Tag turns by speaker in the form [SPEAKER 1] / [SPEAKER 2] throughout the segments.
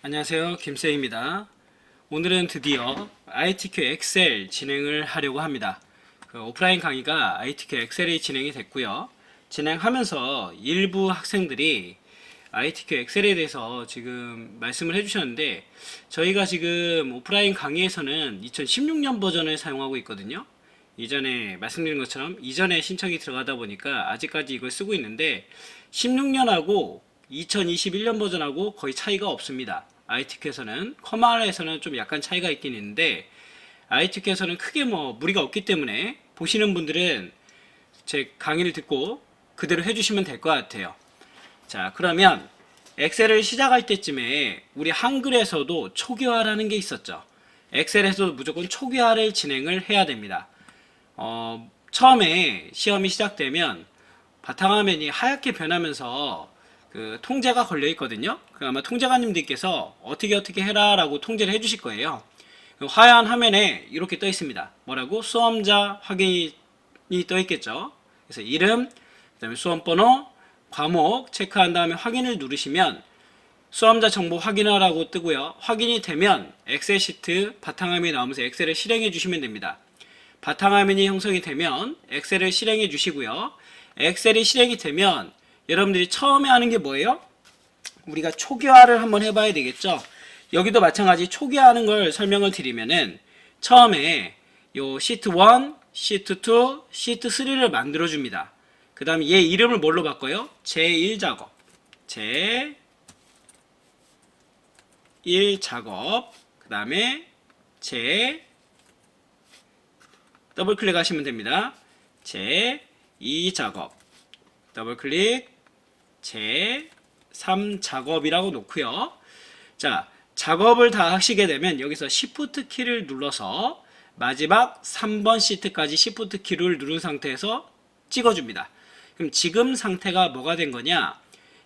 [SPEAKER 1] 안녕하세요. 김쌤입니다. 오늘은 드디어 ITQ 엑셀 진행을 하려고 합니다. 오프라인 강의가 ITQ 엑셀이 진행이 됐고요. 진행하면서 일부 학생들이 ITQ 엑셀에 대해서 지금 말씀을 해주셨는데, 저희가 지금 오프라인 강의에서는 2016년 버전을 사용하고 있거든요. 이전에 말씀드린 것처럼 이전에 신청이 들어가다 보니까 아직까지 이걸 쓰고 있는데, 16년하고 2021년 버전하고 거의 차이가 없습니다. ITQ에서는 커말에서는 좀 약간 차이가 있긴 있는데, ITQ에서는 크게 무리가 없기 때문에 보시는 분들은 제 강의를 듣고 그대로 해주시면 될 것 같아요. 자, 그러면 엑셀을 시작할 때쯤에 우리 한글에서도 초기화라는 게 있었죠. 엑셀에서도 무조건 초기화를 진행을 해야 됩니다. 처음에 시험이 시작되면 바탕화면이 하얗게 변하면서 그 통제가 걸려 있거든요. 아마 통제관님들께서 어떻게 해라 라고 통제를 해주실 거예요. 하얀 화면에 이렇게 떠 있습니다. 뭐라고? 수험자 확인이 떠 있겠죠. 그래서 이름, 그 다음에 수험번호, 과목 체크한 다음에 확인을 누르시면 수험자 정보 확인하라고 뜨고요. 확인이 되면 엑셀 시트 바탕화면이 나오면서 엑셀을 실행해 주시면 됩니다. 바탕화면이 형성이 되면 엑셀을 실행해 주시고요. 엑셀이 실행이 되면 여러분들이 처음에 하는 게 뭐예요? 우리가 초기화를 한번 해봐야 되겠죠. 여기도 마찬가지 초기화하는 걸 설명을 드리면은 처음에 요 시트 1, 시트 2, 시트 3를 만들어 줍니다. 그 다음에 얘 이름을 뭘로 바꿔요? 제1작업, 제1작업, 그 다음에 더블 클릭하시면 됩니다. 제2작업, 더블 클릭, 제3작업이라고 놓고요. 자, 작업을 다 하시게 되면 여기서 Shift 키를 눌러서 마지막 3번 시트까지 Shift 키를 누른 상태에서 찍어줍니다. 그럼 지금 상태가 뭐가 된 거냐?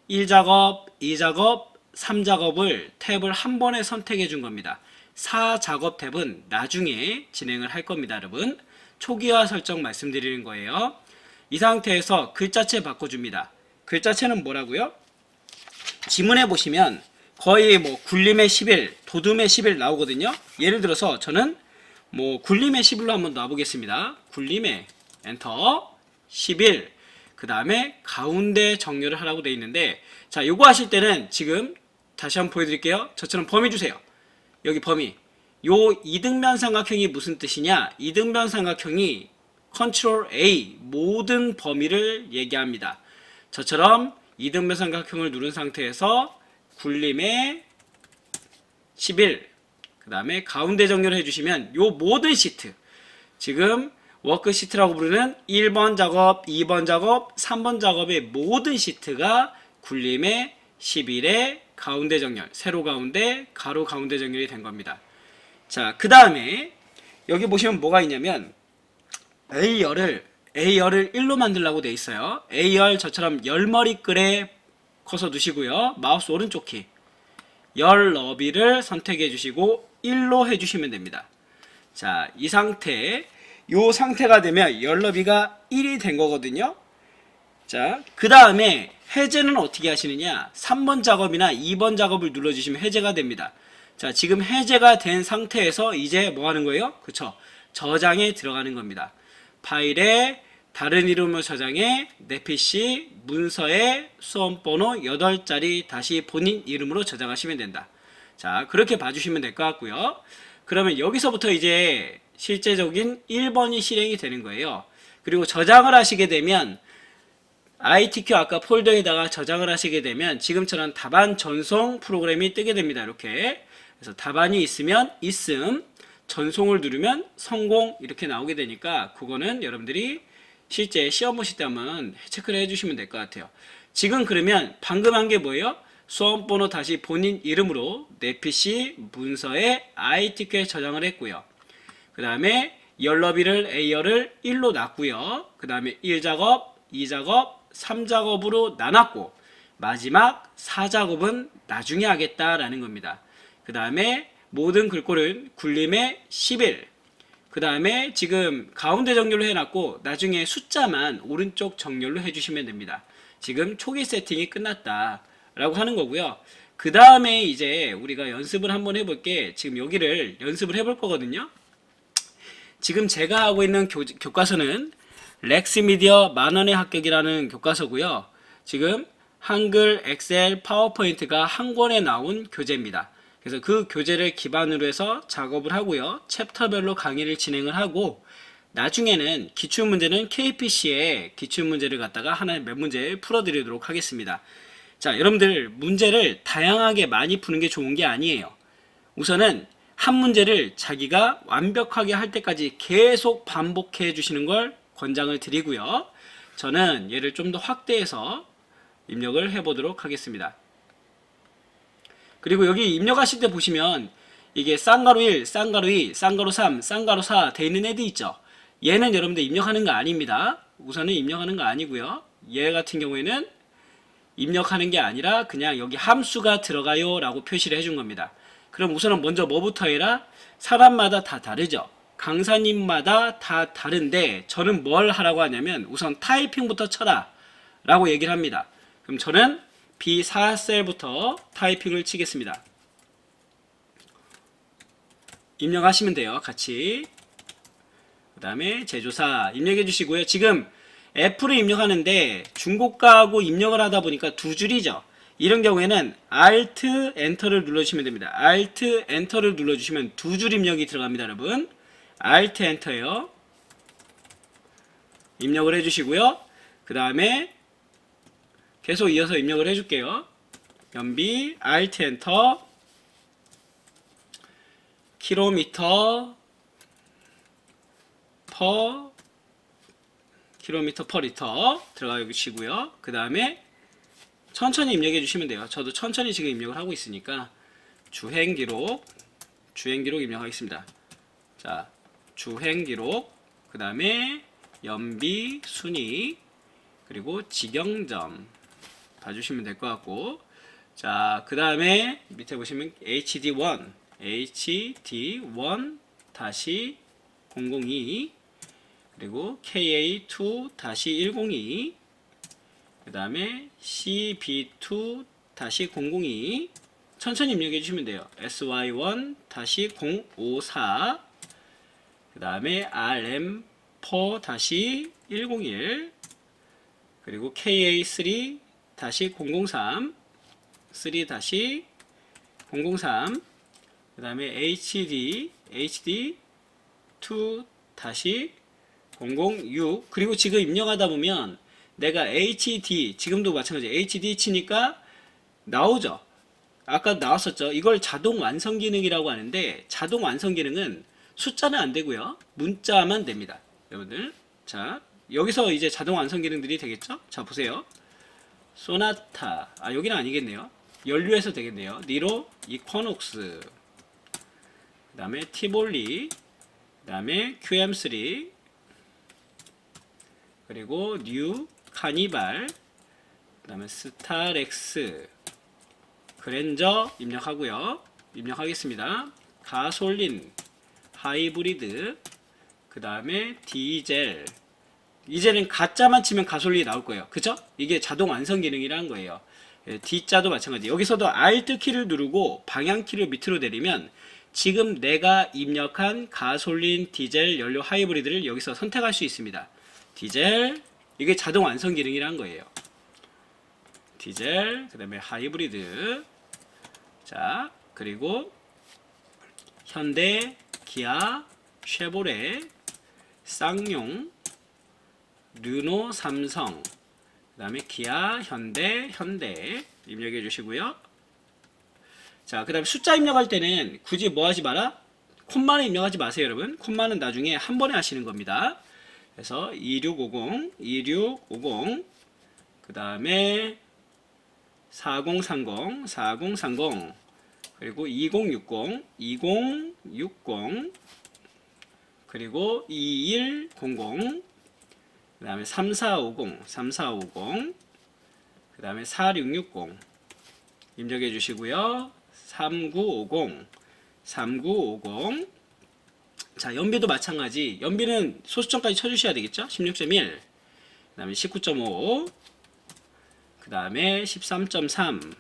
[SPEAKER 1] 1작업, 2작업, 3작업을 탭을 한 번에 선택해 준 겁니다. 4작업 탭은 나중에 진행을 할 겁니다, 여러분. 초기화 설정 말씀드리는 거예요. 이 상태에서 글자체 바꿔줍니다. 글자체는 뭐라고요? 지문에 보시면 거의 굴림의 10일, 도둠의 10일 나오거든요. 예를 들어서 저는 굴림의 10일로 한번 놔보겠습니다. 굴림의 엔터 10일, 그 다음에 가운데 정렬을 하라고 되어 있는데, 자, 요거 하실 때는 지금 다시 한번 보여드릴게요. 저처럼 범위 주세요. 여기 범위. 요 이등변 삼각형이 무슨 뜻이냐? 이등변 삼각형이 컨트롤 A 모든 범위를 얘기합니다. 저처럼 이등변 삼각형을 누른 상태에서 굴림의 11, 그 다음에 가운데 정렬을 해주시면 요 모든 시트, 지금 워크시트라고 부르는 1번 작업, 2번 작업, 3번 작업의 모든 시트가 굴림의 11의 가운데 정렬, 세로 가운데, 가로 가운데 정렬이 된 겁니다. 자, 그 다음에 여기 보시면 뭐가 있냐면 A열을 1로 만들라고 되어 있어요. A열 저처럼 열머리글에 커서 두시고요. 마우스 오른쪽 키 열 너비를 선택해 주시고 1로 해주시면 됩니다. 자, 이 상태, 요 상태가 되면 열 너비가 1이 된 거거든요. 자, 그 다음에 해제는 어떻게 하시느냐? 3번 작업이나 2번 작업을 눌러주시면 해제가 됩니다. 자, 지금 해제가 된 상태에서 이제 뭐 하는 거예요? 그쵸? 저장에 들어가는 겁니다. 파일에 다른 이름으로 저장해 내 PC 문서에 수험번호 8자리 다시 본인 이름으로 저장하시면 된다. 자, 그렇게 봐주시면 될 것 같고요. 그러면 여기서부터 이제 실제적인 1번이 실행이 되는 거예요. 그리고 저장을 하시게 되면 ITQ 아까 폴더에다가 저장을 하시게 되면 지금처럼 답안 전송 프로그램이 뜨게 됩니다. 이렇게. 그래서 답안이 있으면 있음, 전송을 누르면 성공, 이렇게 나오게 되니까 그거는 여러분들이 실제 시험 보실 때 한번 체크를 해주시면 될 것 같아요. 지금 그러면 방금 한 게 뭐예요? 수험번호 다시 본인 이름으로 내 PC 문서에 ITQ에 저장을 했고요. 그 다음에 열너비를 A열을 1로 놨고요. 그 다음에 1작업, 2작업, 3작업으로 나눴고 마지막 4작업은 나중에 하겠다라는 겁니다. 그 다음에 모든 글꼴은 굴림의 10일, 그 다음에 지금 가운데 정렬로 해놨고 나중에 숫자만 오른쪽 정렬로 해주시면 됩니다. 지금 초기 세팅이 끝났다 라고 하는 거고요. 그 다음에 이제 우리가 연습을 한번 해볼게. 지금 여기를 연습을 해볼 거거든요. 지금 제가 하고 있는 교과서는 렉스미디어 만원의 합격이라는 교과서고요. 지금 한글, 엑셀, 파워포인트가 한 권에 나온 교재입니다. 그래서 그 교재를 기반으로 해서 작업을 하고요. 챕터별로 강의를 진행을 하고 나중에는 기출문제는 KPC에 기출문제를 갖다가 하나의 몇 문제 풀어드리도록 하겠습니다. 자, 여러분들 문제를 다양하게 많이 푸는 게 좋은 게 아니에요. 우선은 한 문제를 자기가 완벽하게 할 때까지 계속 반복해 주시는 걸 권장을 드리고요. 저는 얘를 좀 더 확대해서 입력을 해보도록 하겠습니다. 그리고 여기 입력하실 때 보시면 이게 쌍가루 1, 쌍가루 2, 쌍가루 3, 쌍가루 4 돼 있는 애들 있죠. 얘는 여러분들 입력하는 거 아닙니다. 우선은 입력하는 거 아니고요. 얘 같은 경우에는 입력하는 게 아니라 그냥 여기 함수가 들어가요 라고 표시를 해준 겁니다. 그럼 우선은 먼저 뭐부터 해라? 사람마다 다 다르죠. 강사님마다 다 다른데 저는 뭘 하라고 하냐면 우선 타이핑부터 쳐라 라고 얘기를 합니다. 그럼 저는 B4셀부터 타이핑을 치겠습니다. 입력하시면 돼요. 같이. 그 다음에 제조사 입력해 주시고요. 지금 F를 입력하는데 중고가하고 입력을 하다 보니까 두 줄이죠. 이런 경우에는 Alt Enter를 눌러주시면 됩니다. Alt Enter를 눌러주시면 두 줄 입력이 들어갑니다. 여러분 Alt Enter요. 입력을 해주시고요. 그 다음에 계속 이어서 입력을 해줄게요. 연비 Alt Enter 킬로미터 퍼 킬로미터 퍼 리터 들어가 주시고요. 그 다음에 천천히 입력해 주시면 돼요. 저도 천천히 지금 입력을 하고 있으니까 주행기록 입력하겠습니다. 자, 주행기록 그 다음에 연비 순위 그리고 직영점 봐주시면 될 것 같고, 자, 그 다음에 밑에 보시면 HD1 다시 002 그리고 KA2-102 그 다음에 CB2-002 천천히 입력해 주시면 돼요. SY1-054 그 다음에 RM4-101 그리고 KA3-003 3-003 그 다음에 HD2-006 그리고 지금 입력하다 보면 내가 HD 지금도 마찬가지 HD 치니까 나오죠. 아까 나왔었죠. 이걸 자동 완성 기능이라고 하는데 자동 완성 기능은 숫자는 안 되고요. 문자만 됩니다. 여러분들 자 여기서 이제 자동 완성 기능들이 되겠죠. 자 보세요. 소나타 여기는 아니겠네요. 연료에서 되겠네요. 니로 이쿼녹스 그 다음에 티볼리 그 다음에 QM3 그리고 뉴 카니발 그 다음에 스타렉스 그랜저 입력하겠습니다. 가솔린 하이브리드 그 다음에 디젤 이제는 가짜만 치면 가솔린이 나올 거예요. 그죠? 이게 자동 완성 기능이라는 거예요. D자도 마찬가지. 여기서도 Alt 키를 누르고 방향 키를 밑으로 내리면 지금 내가 입력한 가솔린, 디젤, 연료 하이브리드를 여기서 선택할 수 있습니다. 디젤 이게 자동 완성 기능이라는 거예요. 디젤 그 다음에 하이브리드 자 그리고 현대, 기아, 쉐보레, 쌍용, 르노, 삼성 그 다음에 기아, 현대 입력해 주시고요. 자, 그 다음에 숫자 입력할 때는 굳이 뭐 하지 마라? 콤마는 입력하지 마세요, 여러분. 콤마는 나중에 한 번에 하시는 겁니다. 그래서 2650, 그 다음에 4030, 그리고 2060, 그리고 2100, 그 다음에 3450, 그 다음에 4660 입력해 주시고요. 3950 자 연비도 마찬가지. 연비는 소수점까지 쳐주셔야 되겠죠. 16.1 그 다음에 19.5 그 다음에 13.3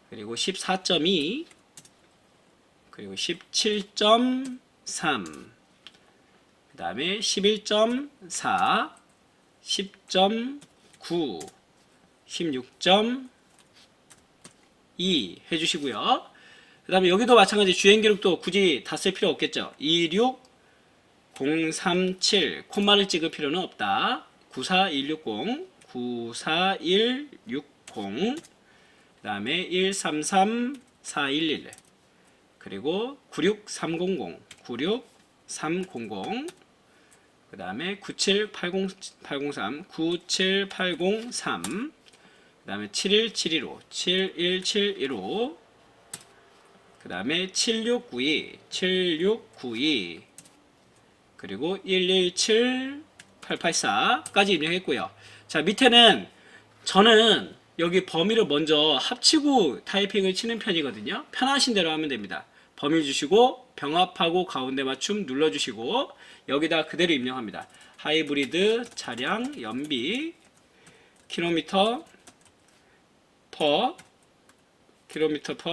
[SPEAKER 1] 그 그리고 14.2, 그리고 17.3, 그 다음에 11.4, 10.9, 16.2 해주시고요. 그 다음에 여기도 마찬가지 주행기록도 굳이 다 쓸 필요 없겠죠. 26037 콤마를 찍을 필요는 없다. 94160, 94160, 그 다음에 133411, 그리고 96300, 96300, 그 다음에 97803, 97803, 그 다음에 71715, 71715, 그 다음에 7692, 7692, 그리고 117884까지 입력했고요. 자, 밑에는 저는 여기 범위를 먼저 합치고 타이핑을 치는 편이거든요. 편하신 대로 하면 됩니다. 범위 주시고 병합하고 가운데 맞춤 눌러주시고 여기다 그대로 입력합니다. 하이브리드 차량 연비 킬로미터 퍼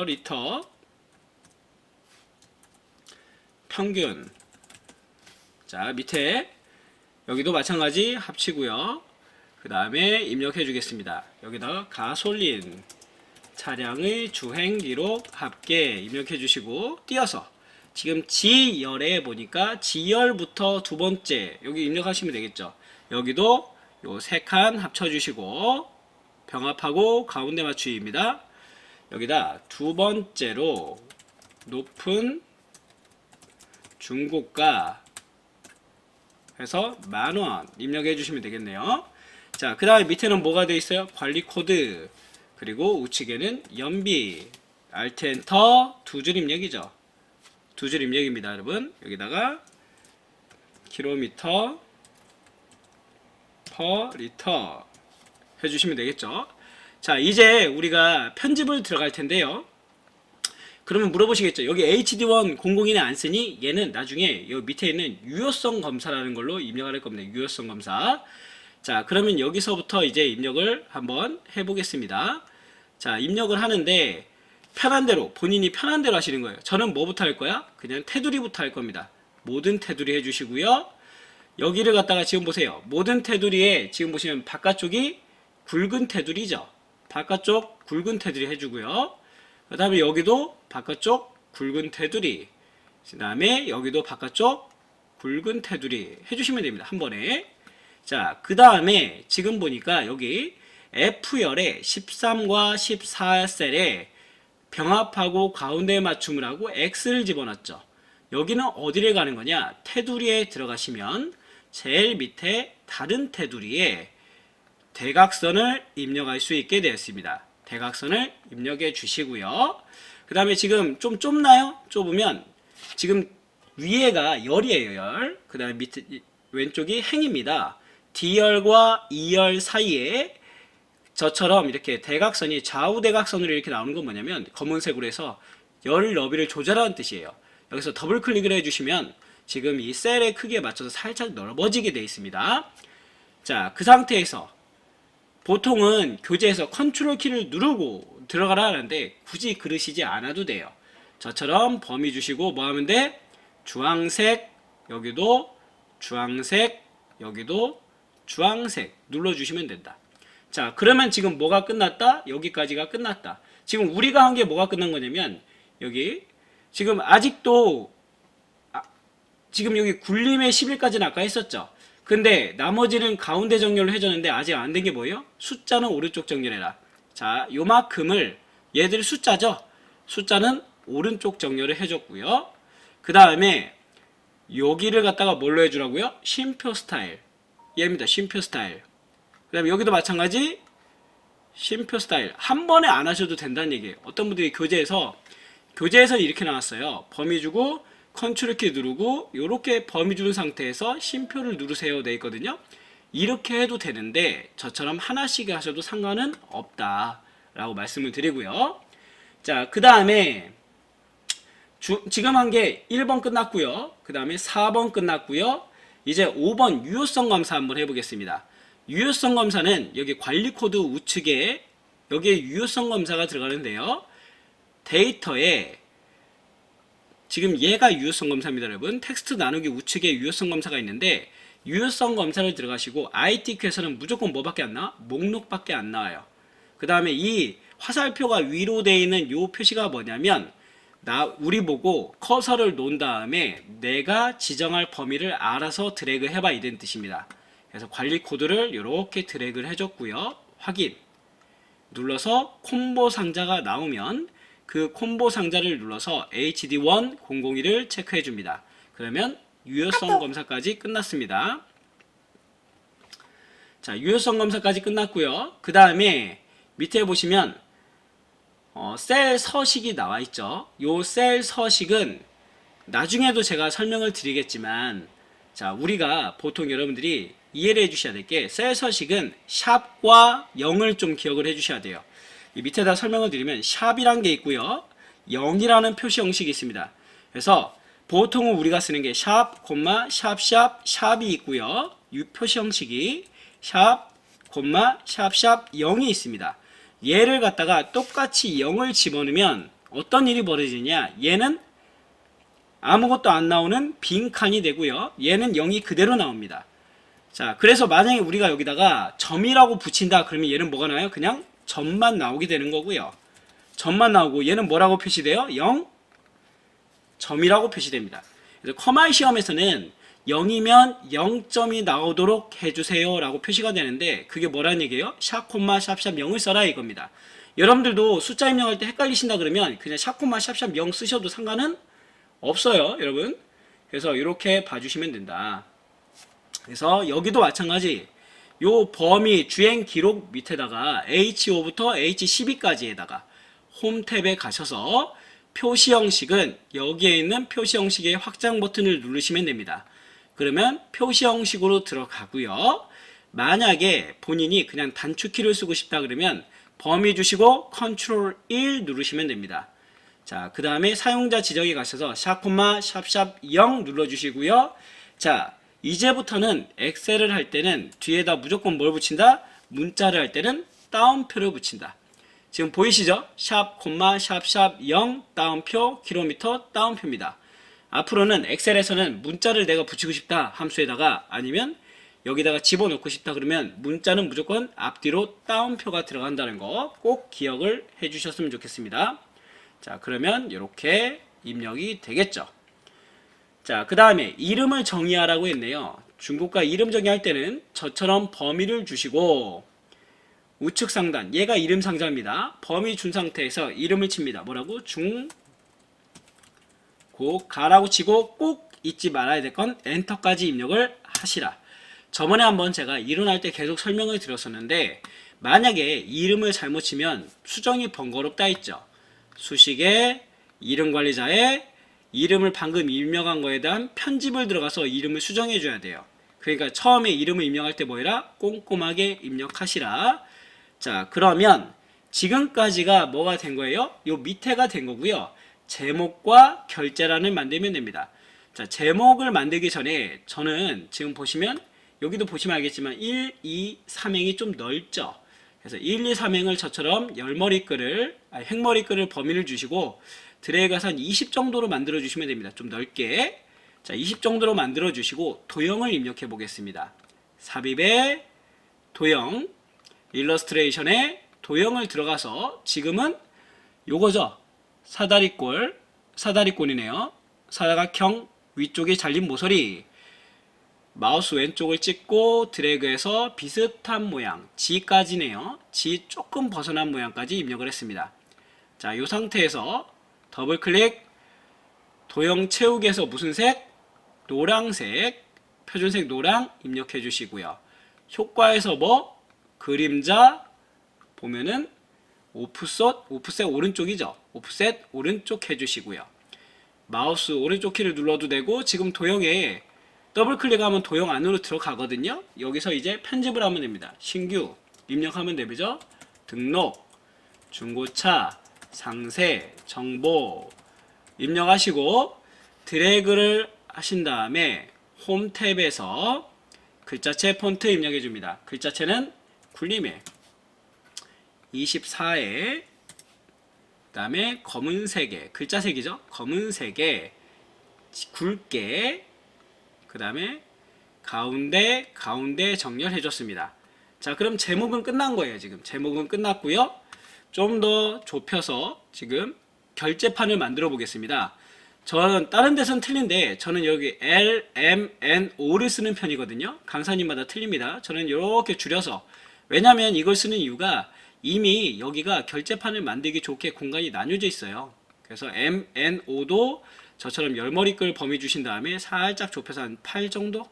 [SPEAKER 1] 리터 평균. 자, 밑에 여기도 마찬가지 합치고요. 그 다음에 입력해 주겠습니다. 여기다 가솔린 차량의 주행 기록 합계 입력해 주시고 띄어서 지금 G열에 보니까 G열부터 두 번째 여기 입력하시면 되겠죠. 여기도 요 세 칸 합쳐 주시고 병합하고 가운데 맞추기입니다. 여기다 두 번째로 높은 중고가 해서 10,000원 입력해 주시면 되겠네요. 자, 그 다음에 밑에는 뭐가 되어 있어요? 관리 코드, 그리고 우측에는 연비, Alt 엔터 두 줄 입력이죠. 두 줄 입력입니다, 여러분. 여기다가 킬로미터 퍼 리터 해주시면 되겠죠. 자, 이제 우리가 편집을 들어갈 텐데요. 그러면 물어보시겠죠. 여기 HD1 001에 안 쓰니 얘는 나중에 여기 밑에 있는 유효성 검사라는 걸로 입력을 할 겁니다. 유효성 검사. 자, 그러면 여기서부터 이제 입력을 한번 해보겠습니다. 자, 입력을 하는데 편한 대로, 본인이 편한 대로 하시는 거예요. 저는 뭐부터 할 거야? 그냥 테두리부터 할 겁니다. 모든 테두리 해주시고요. 여기를 갖다가 지금 보세요. 모든 테두리에 지금 보시면 바깥쪽이 굵은 테두리죠. 바깥쪽 굵은 테두리 해주고요. 그 다음에 여기도 바깥쪽 굵은 테두리, 그 다음에 여기도 바깥쪽 굵은 테두리 해주시면 됩니다. 한 번에. 자, 그 다음에 지금 보니까 여기 F열에 13과 14셀에 병합하고 가운데 맞춤을 하고 X를 집어넣었죠. 여기는 어디를 가는 거냐? 테두리에 들어가시면 제일 밑에 다른 테두리에 대각선을 입력할 수 있게 되었습니다. 대각선을 입력해 주시고요. 그 다음에 지금 좀 좁나요? 좁으면 지금 위에가 열이에요, 열. 그 다음에 밑에 왼쪽이 행입니다. D열과 E열 사이에 저처럼 이렇게 대각선이 좌우 대각선으로 이렇게 나오는 건 뭐냐면 검은색으로 해서 열 너비를 조절하는 뜻이에요. 여기서 더블 클릭을 해주시면 지금 이 셀의 크기에 맞춰서 살짝 넓어지게 되어 있습니다. 자, 그 상태에서 보통은 교재에서 컨트롤 키를 누르고 들어가라 하는데 굳이 그러시지 않아도 돼요. 저처럼 범위 주시고 뭐 하면 돼? 주황색, 여기도 주황색, 여기도 주황색 눌러주시면 된다. 자, 그러면 지금 뭐가 끝났다? 여기까지가 끝났다. 지금 우리가 한 게 뭐가 끝난 거냐면 여기 지금 아직도 지금 여기 굴림의 10일까지는 아까 했었죠. 근데 나머지는 가운데 정렬을 해줬는데 아직 안 된 게 뭐예요? 숫자는 오른쪽 정렬해라. 자, 요만큼을 얘들 숫자죠. 숫자는 오른쪽 정렬을 해줬고요. 그 다음에 여기를 갖다가 뭘로 해주라고요? 쉼표 스타일. 얘입니다. 쉼표 스타일. 그 다음에 여기도 마찬가지 쉼표 스타일. 한 번에 안 하셔도 된다는 얘기예요. 어떤 분들이 교재에서는 이렇게 나왔어요. 범위 주고 컨트롤 키 누르고 이렇게 범위 주는 상태에서 쉼표를 누르세요 돼 있거든요. 이렇게 해도 되는데 저처럼 하나씩 하셔도 상관은 없다 라고 말씀을 드리고요. 자, 그 다음에 지금 한 게 1번 끝났고요. 그 다음에 4번 끝났고요. 이제 5번 유효성 검사 한번 해보겠습니다. 유효성 검사는 여기 관리 코드 우측에 여기에 유효성 검사가 들어가는데요. 데이터에 지금 얘가 유효성 검사입니다, 여러분. 텍스트 나누기 우측에 유효성 검사가 있는데 유효성 검사를 들어가시고 ITQ에서는 무조건 뭐밖에 안 나와? 목록밖에 안 나와요. 그 다음에 이 화살표가 위로 되어 있는 요 표시가 뭐냐면 우리 보고 커서를 놓은 다음에 내가 지정할 범위를 알아서 드래그 해봐 이런 뜻입니다. 그래서 관리 코드를 이렇게 드래그를 해줬고요. 확인 눌러서 콤보 상자가 나오면 그 콤보 상자를 눌러서 HD1 001을 체크해 줍니다. 그러면 유효성 검사까지 끝났습니다. 자, 유효성 검사까지 끝났고요. 그 다음에 밑에 보시면 셀 서식이 나와 있죠. 요 셀 서식은 나중에도 제가 설명을 드리겠지만, 자, 우리가 보통 여러분들이 이해를 해주셔야 될 게 셀 서식은 샵과 0을 좀 기억을 해주셔야 돼요. 이 밑에다 설명을 드리면 샵이란 게 있고요, 0이라는 표시 형식이 있습니다. 그래서 보통은 우리가 쓰는 게 샵, 샵, 샵이 있고요, 이 표시 형식이 샵, 샵, 0이 있습니다. 얘를 갖다가 똑같이 0을 집어넣으면 어떤 일이 벌어지냐, 얘는 아무것도 안 나오는 빈 칸이 되고요, 얘는 0이 그대로 나옵니다. 자, 그래서 만약에 우리가 여기다가 점이라고 붙인다 그러면 얘는 뭐가 나와요? 그냥 점만 나오게 되는 거고요. 점만 나오고 얘는 뭐라고 표시돼요? 0 점이라고 표시됩니다. 그래서 커마이 시험에서는 0이면 0점이 나오도록 해주세요 라고 표시가 되는데, 그게 뭐라는 얘기예요? 샵, 샵, 0을 써라 이겁니다. 여러분들도 숫자 입력할 때 헷갈리신다 그러면 그냥 샵, 샵, 0 쓰셔도 상관은 없어요, 여러분. 그래서 이렇게 봐주시면 된다. 그래서 여기도 마찬가지, 요 범위 주행 기록 밑에다가 H5부터 H12까지에다가 홈 탭에 가셔서 표시 형식은 여기에 있는 표시 형식의 확장 버튼을 누르시면 됩니다. 그러면 표시 형식으로 들어가고요. 만약에 본인이 그냥 단축키를 쓰고 싶다 그러면 범위 주시고 컨트롤 1 누르시면 됩니다. 자, 그 다음에 사용자 지정에 가셔서 샵, 샵, 0 눌러주시고요. 자, 이제부터는 엑셀을 할 때는 뒤에다 무조건 뭘 붙인다? 문자를 할 때는 따옴표를 붙인다. 지금 보이시죠? 샵, 샵, 0 따옴표, 킬로미터 따옴표입니다. 앞으로는 엑셀에서는 문자를 내가 붙이고 싶다 함수에다가, 아니면 여기다가 집어넣고 싶다 그러면 문자는 무조건 앞뒤로 따옴표가 들어간다는 거 꼭 기억을 해 주셨으면 좋겠습니다. 자, 그러면 이렇게 입력이 되겠죠. 자, 그 다음에 이름을 정의하라고 했네요. 중국과 이름 정의할 때는 저처럼 범위를 주시고 우측 상단, 얘가 이름 상자입니다. 범위 준 상태에서 이름을 칩니다. 뭐라고? 가라고 치고 꼭 잊지 말아야 될 건 엔터까지 입력을 하시라. 저번에 한번 제가 이론할 때 계속 설명을 드렸었는데, 만약에 이름을 잘못 치면 수정이 번거롭다 했죠. 수식에 이름 관리자에 이름을 방금 입력한 거에 대한 편집을 들어가서 이름을 수정해 줘야 돼요. 그러니까 처음에 이름을 입력할 때 뭐해라? 꼼꼼하게 입력하시라. 자, 그러면 지금까지가 뭐가 된 거예요? 요 밑에가 된 거고요. 제목과 결제란을 만들면 됩니다. 자, 제목을 만들기 전에 저는 지금 보시면, 여기도 보시면 알겠지만 1, 2, 3행이 좀 넓죠. 그래서 1, 2, 3행을 저처럼 행머리글을 범위를 주시고 드래그해서 한 20 정도로 만들어 주시면 됩니다. 좀 넓게. 자, 20 정도로 만들어 주시고 도형을 입력해 보겠습니다. 삽입에 도형, 일러스트레이션에 도형을 들어가서 지금은 요거죠. 사다리꼴이네요. 사각형 위쪽에 잘린 모서리. 마우스 왼쪽을 찍고 드래그해서 비슷한 모양, G까지네요. G 조금 벗어난 모양까지 입력을 했습니다. 자, 이 상태에서 더블 클릭, 도형 채우기에서 무슨 색? 노란색, 표준색 노랑 입력해 주시고요. 효과에서 뭐? 그림자 보면은 오프셋 오른쪽이죠. 오프셋 오른쪽 해주시고요. 마우스 오른쪽 키를 눌러도 되고, 지금 도형에 더블 클릭하면 도형 안으로 들어가거든요. 여기서 이제 편집을 하면 됩니다. 신규 입력하면 되죠. 등록, 중고차, 상세, 정보 입력하시고 드래그를 하신 다음에 홈 탭에서 글자체 폰트 입력해 줍니다. 글자체는 굴림에 24에 다음에 검은색에 글자색이죠. 검은색에 굵게 그 다음에 가운데 정렬해 줬습니다. 자, 그럼 제목은 끝난 거예요. 지금 제목은 끝났고요. 좀 더 좁혀서 지금 결제판을 만들어 보겠습니다. 저는 다른 데선 틀린데 저는 여기 L, M, N, O를 쓰는 편이거든요. 강사님마다 틀립니다. 저는 이렇게 줄여서, 왜냐하면 이걸 쓰는 이유가 이미 여기가 결제판을 만들기 좋게 공간이 나뉘어져 있어요. 그래서 M, N, O도 저처럼 열머리끌 범위 주신 다음에 살짝 좁혀서 한 8 정도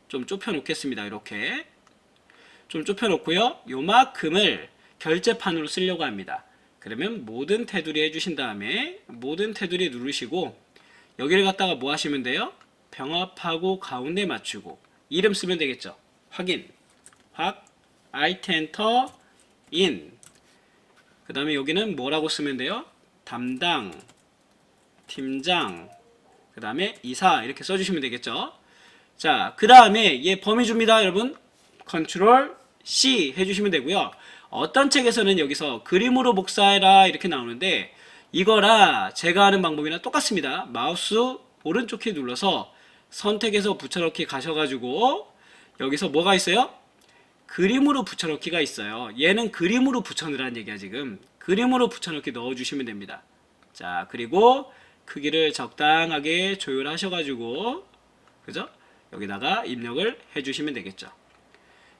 [SPEAKER 1] 좀 좁혀 놓겠습니다. 이렇게 좀 좁혀 놓고요. 요만큼을 결제판으로 쓰려고 합니다. 그러면 모든 테두리 해주신 다음에 모든 테두리 누르시고 여기를 갖다가 뭐 하시면 돼요? 병합하고 가운데 맞추고 이름 쓰면 되겠죠. 확인, Alt Enter, in. 그 다음에 여기는 뭐라고 쓰면 돼요? 담당, 팀장, 그 다음에 이사 이렇게 써주시면 되겠죠. 자, 그 다음에 얘 범위 줍니다. 여러분 컨트롤 C 해주시면 되고요. 어떤 책에서는 여기서 그림으로 복사해라 이렇게 나오는데 이거라 제가 하는 방법이랑 똑같습니다. 마우스 오른쪽 키 눌러서 선택해서 붙여넣기 가셔가지고 여기서 뭐가 있어요? 그림으로 붙여넣기가 있어요. 얘는 그림으로 붙여넣으라는 얘기야. 지금 그림으로 붙여넣기 넣어주시면 됩니다. 자, 그리고 크기를 적당하게 조율하셔가지고 그죠? 여기다가 입력을 해주시면 되겠죠.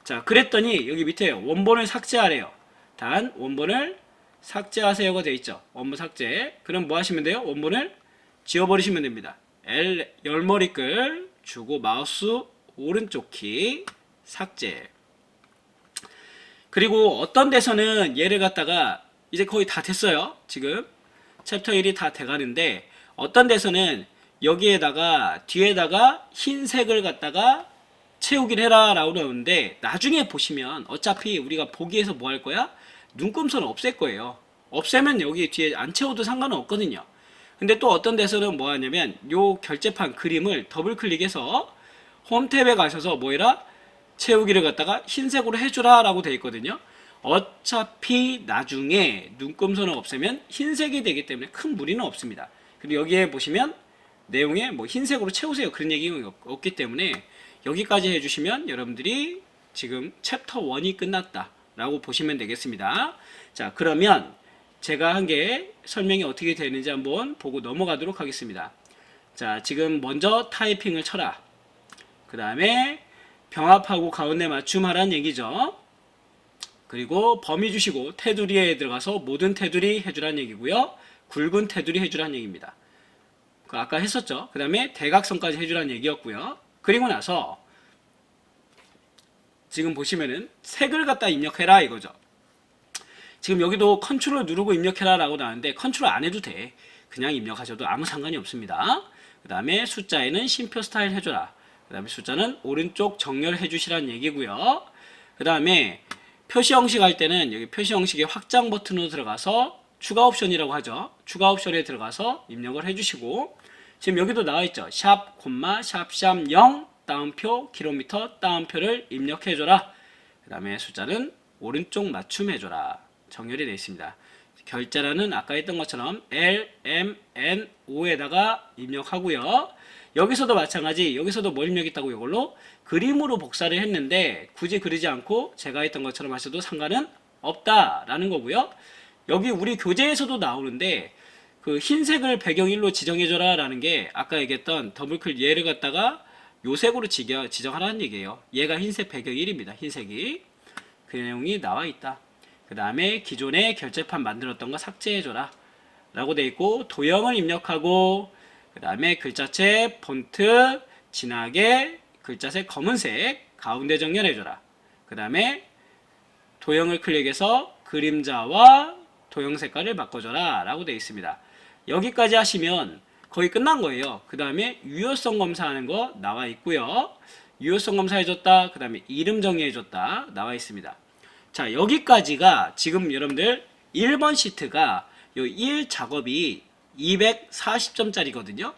[SPEAKER 1] 자, 그랬더니 여기 밑에 원본을 삭제하래요. 단 원본을 삭제하세요가 되어 있죠. 원본 삭제. 그럼 뭐 하시면 돼요? 원본을 지워버리시면 됩니다. L 열머리끌 주고 마우스 오른쪽 키 삭제. 그리고 어떤 데서는 얘를 갖다가 이제 거의 다 됐어요. 지금 챕터 1이 다 돼가는데 어떤 데서는 여기에다가 뒤에다가 흰색을 갖다가 채우기를 해라 라고 나오는데 나중에 보시면 어차피 우리가 보기에서 뭐 할 거야? 눈금선 없앨 거예요. 없애면 여기 뒤에 안 채워도 상관은 없거든요. 근데 또 어떤 데서는 뭐 하냐면 요 결제판 그림을 더블 클릭해서 홈 탭에 가셔서 뭐 해라? 채우기를 갖다가 흰색으로 해주라 라고 되어 있거든요. 어차피 나중에 눈금선을 없애면 흰색이 되기 때문에 큰 무리는 없습니다. 그리고 여기에 보시면 내용에 뭐 흰색으로 채우세요 그런 얘기가 없기 때문에 여기까지 해주시면 여러분들이 지금 챕터 1이 끝났다 라고 보시면 되겠습니다. 자, 그러면 제가 한 게 설명이 어떻게 되는지 한번 보고 넘어가도록 하겠습니다. 자, 지금 먼저 타이핑을 쳐라. 그 다음에 병합하고 가운데 맞춤하라는 얘기죠. 그리고 범위 주시고 테두리에 들어가서 모든 테두리 해주라는 얘기고요. 굵은 테두리 해주라는 얘기입니다. 아까 했었죠. 그 다음에 대각선까지 해주라는 얘기였고요. 그리고 나서 지금 보시면은 색을 갖다 입력해라 이거죠. 지금 여기도 컨트롤 누르고 입력해라 라고 나왔는데 컨트롤 안 해도 돼. 그냥 입력하셔도 아무 상관이 없습니다. 그 다음에 숫자에는 쉼표 스타일 해줘라. 그 다음에 숫자는 오른쪽 정렬해 주시라는 얘기고요. 그 다음에 표시 형식 할 때는 여기 표시 형식의 확장 버튼으로 들어가서 추가 옵션이라고 하죠. 추가 옵션에 들어가서 입력을 해주시고 지금 여기도 나와 있죠. 샵, 콤마, 샵 0 따옴표, 킬로미터 따옴표를 입력해줘라. 그 다음에 숫자는 오른쪽 맞춤해줘라. 정렬이 되어 있습니다. 결제란은 아까 했던 것처럼 L, M, N, O에다가 입력하고요. 여기서도 마찬가지, 여기서도 뭘 입력했다고 이걸로 그림으로 복사를 했는데 굳이 그리지 않고 제가 했던 것처럼 하셔도 상관은 없다라는 거고요. 여기 우리 교재에서도 나오는데 그 흰색을 배경일로 지정해줘라 라는 게 아까 얘기했던 더블클릭 얘를 갖다가 요 색으로 지정하라는 얘기예요. 얘가 흰색 배경 1입니다. 흰색이. 그 내용이 나와 있다. 그 다음에 기존에 결제판 만들었던 거 삭제해줘라 라고 돼 있고 도형을 입력하고 그 다음에 글자체 폰트 진하게 글자색 검은색 가운데 정렬해줘라. 그 다음에 도형을 클릭해서 그림자와 도형 색깔을 바꿔줘라 라고 되어 있습니다. 여기까지 하시면 거의 끝난 거예요. 그 다음에 유효성 검사하는 거 나와 있고요. 유효성 검사해줬다. 그 다음에 이름 정의해줬다. 나와 있습니다. 자, 여기까지가 지금 여러분들 1번 시트가 요 1 작업이 240점짜리거든요.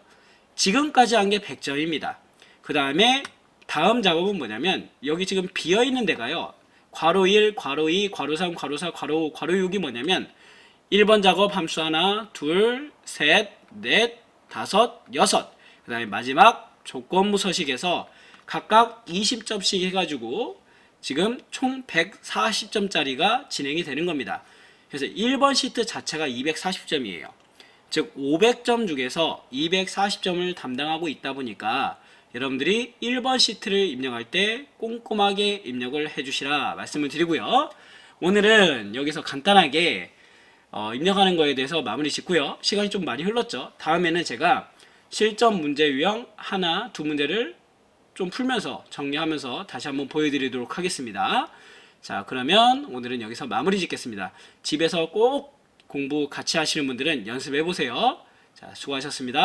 [SPEAKER 1] 지금까지 한 게 100점입니다. 그 다음에 다음 작업은 뭐냐면 여기 지금 비어있는 데가요. 괄호 1, 괄호 2, 괄호 3, 괄호 4, 괄호 5, 괄호 6이 뭐냐면 1번 작업 함수 하나, 둘, 셋, 넷, 다섯, 여섯. 그 다음에 마지막 조건부 서식에서 각각 20점씩 해가지고 지금 총 140점짜리가 진행이 되는 겁니다. 그래서 1번 시트 자체가 240점이에요. 즉 500점 중에서 240점을 담당하고 있다 보니까 여러분들이 1번 시트를 입력할 때 꼼꼼하게 입력을 해주시라 말씀을 드리고요. 오늘은 여기서 간단하게 입력하는 거에 대해서 마무리 짓고요. 시간이 좀 많이 흘렀죠. 다음에는 제가 실전 문제 유형 하나, 두 문제를 좀 풀면서 정리하면서 다시 한번 보여드리도록 하겠습니다. 자, 그러면 오늘은 여기서 마무리 짓겠습니다. 집에서 꼭 공부 같이 하시는 분들은 연습해 보세요. 자, 수고하셨습니다.